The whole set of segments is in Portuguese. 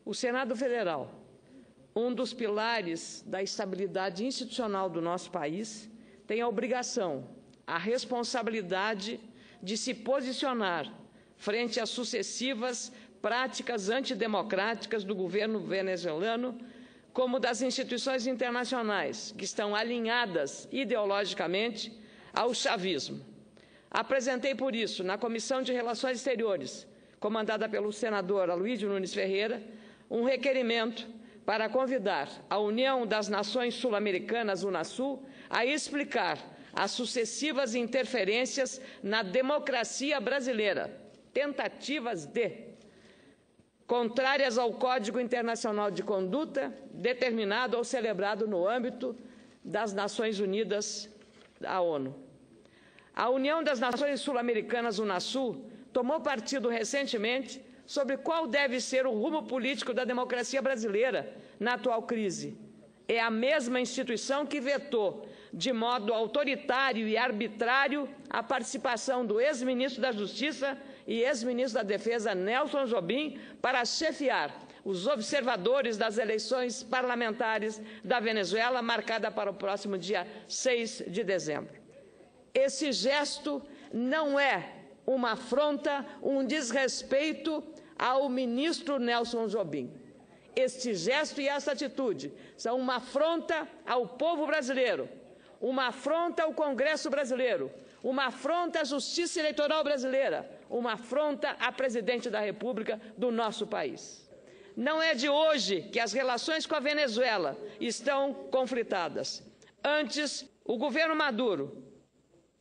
O Senado Federal, um dos pilares da estabilidade institucional do nosso país, tem a obrigação, a responsabilidade de se posicionar frente às sucessivas práticas antidemocráticas do governo venezuelano, como das instituições internacionais, que estão alinhadas ideologicamente ao chavismo. Apresentei, por isso, na Comissão de Relações Exteriores, comandada pelo senador Aloísio Nunes Ferreira, um requerimento para convidar a União das Nações Sul-Americanas, UNASUL, a explicar as sucessivas interferências na democracia brasileira, tentativas contrárias ao Código Internacional de Conduta, determinado ou celebrado no âmbito das Nações Unidas, da ONU. A União das Nações Sul-Americanas, UNASUL, tomou partido recentemente sobre qual deve ser o rumo político da democracia brasileira na atual crise. É a mesma instituição que vetou, de modo autoritário e arbitrário, a participação do ex-ministro da Justiça e ex-ministro da Defesa, Nelson Jobim, para chefiar os observadores das eleições parlamentares da Venezuela, marcada para o próximo dia 6 de dezembro. Esse gesto não é uma afronta, um desrespeito ao ministro Nelson Jobim. Este gesto e essa atitude são uma afronta ao povo brasileiro, uma afronta ao Congresso brasileiro, uma afronta à Justiça Eleitoral brasileira, uma afronta à Presidente da República do nosso país. Não é de hoje que as relações com a Venezuela estão conflitadas. Antes, o governo Maduro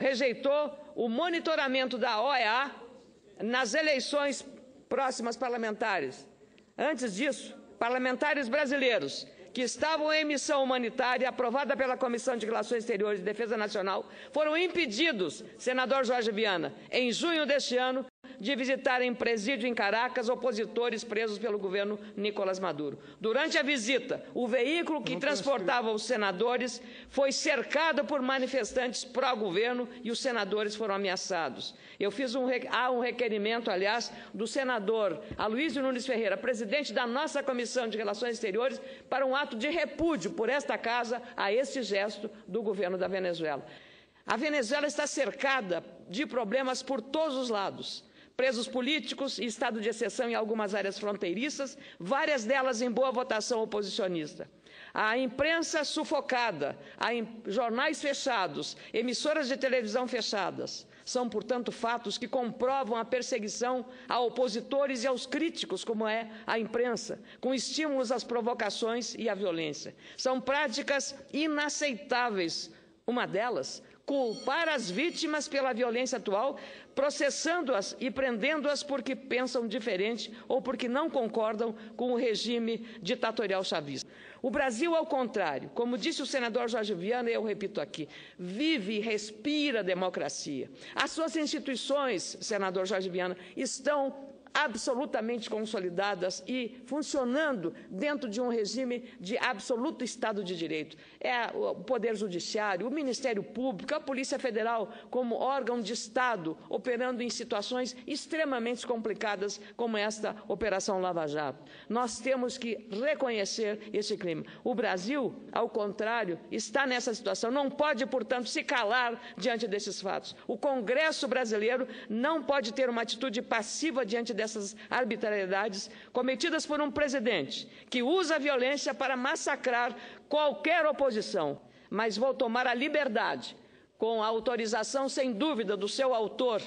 rejeitou o monitoramento da OEA nas eleições próximas parlamentares. Antes disso, parlamentares brasileiros que estavam em missão humanitária aprovada pela Comissão de Relações Exteriores e Defesa Nacional foram impedidos, senador Jorge Viana, em junho deste ano, de visitarem presídio em Caracas opositores presos pelo governo Nicolás Maduro. Durante a visita, o veículo que transportava os senadores foi cercado por manifestantes pró-governo e os senadores foram ameaçados. Eu fiz um requerimento, aliás, do senador Aloísio Nunes Ferreira, presidente da nossa Comissão de Relações Exteriores, para um ato de repúdio por esta casa a esse gesto do governo da Venezuela. A Venezuela está cercada de problemas por todos os lados. Presos políticos e estado de exceção em algumas áreas fronteiriças, várias delas em boa votação oposicionista. A imprensa sufocada, jornais fechados, emissoras de televisão fechadas. São, portanto, fatos que comprovam a perseguição a opositores e aos críticos, como é a imprensa, com estímulos às provocações e à violência. São práticas inaceitáveis. Uma delas, culpar as vítimas pela violência atual, processando-as e prendendo-as porque pensam diferente ou porque não concordam com o regime ditatorial chavista. O Brasil, ao contrário, como disse o senador Jorge Viana, e eu repito aqui, vive e respira democracia. As suas instituições, senador Jorge Viana, estão absolutamente consolidadas e funcionando dentro de um regime de absoluto Estado de Direito. É o Poder Judiciário, o Ministério Público, a Polícia Federal como órgão de Estado, operando em situações extremamente complicadas como esta Operação Lava Jato. Nós temos que reconhecer esse crime. O Brasil, ao contrário, está nessa situação. Não pode, portanto, se calar diante desses fatos. O Congresso brasileiro não pode ter uma atitude passiva diante dessas arbitrariedades cometidas por um presidente que usa a violência para massacrar qualquer oposição. Mas vou tomar a liberdade, com a autorização, sem dúvida, do seu autor,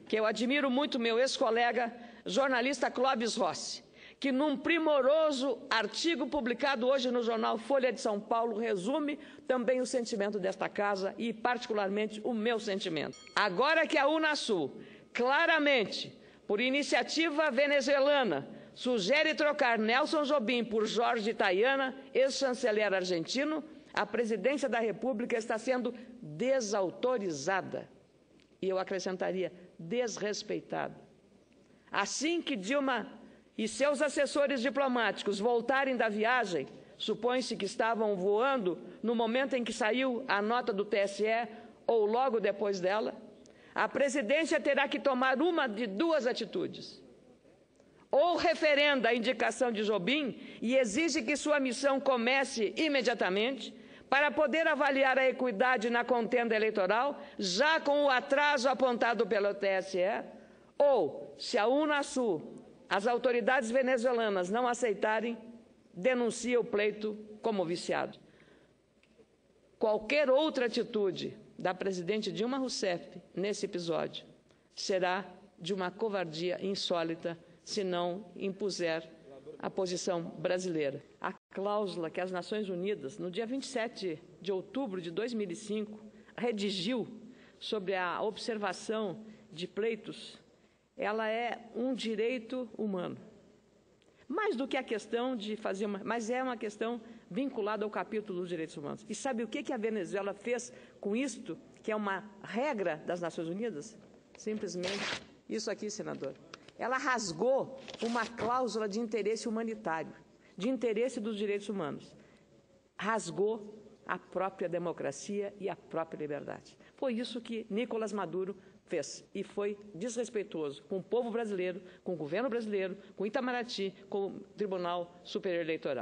que eu admiro muito, meu ex-colega, jornalista Clóvis Rossi, que num primoroso artigo publicado hoje no jornal Folha de São Paulo, resume também o sentimento desta casa e, particularmente, o meu sentimento. Agora que a UNASUL, claramente, por iniciativa venezuelana, sugere trocar Nelson Jobim por Jorge Tayana, ex-chanceler argentino, a presidência da República está sendo desautorizada. E eu acrescentaria, desrespeitada. Assim que Dilma e seus assessores diplomáticos voltarem da viagem, supõe-se que estavam voando no momento em que saiu a nota do TSE ou logo depois dela, a presidência terá que tomar uma de duas atitudes. ou referenda a indicação de Jobim e exige que sua missão comece imediatamente, para poder avaliar a equidade na contenda eleitoral, já com o atraso apontado pelo TSE, ou, se a Unasul, as autoridades venezuelanas não aceitarem, denuncia o pleito como viciado. Qualquer outra atitude da presidente Dilma Rousseff nesse episódio será de uma covardia insólita se não impuser a posição brasileira. A cláusula que as Nações Unidas, no dia 27 de outubro de 2005, redigiu sobre a observação de pleitos, ela é um direito humano. Mais do que a questão de fazer mas é uma questão vinculada ao capítulo dos direitos humanos. E sabe o que a Venezuela fez com isto, que é uma regra das Nações Unidas? Simplesmente isso aqui, senador. Ela rasgou uma cláusula de interesse humanitário, de interesse dos direitos humanos. Rasgou a própria democracia e a própria liberdade. Foi isso que Nicolás Maduro fez, e foi desrespeitoso com o povo brasileiro, com o governo brasileiro, com Itamaraty, com o Tribunal Superior Eleitoral.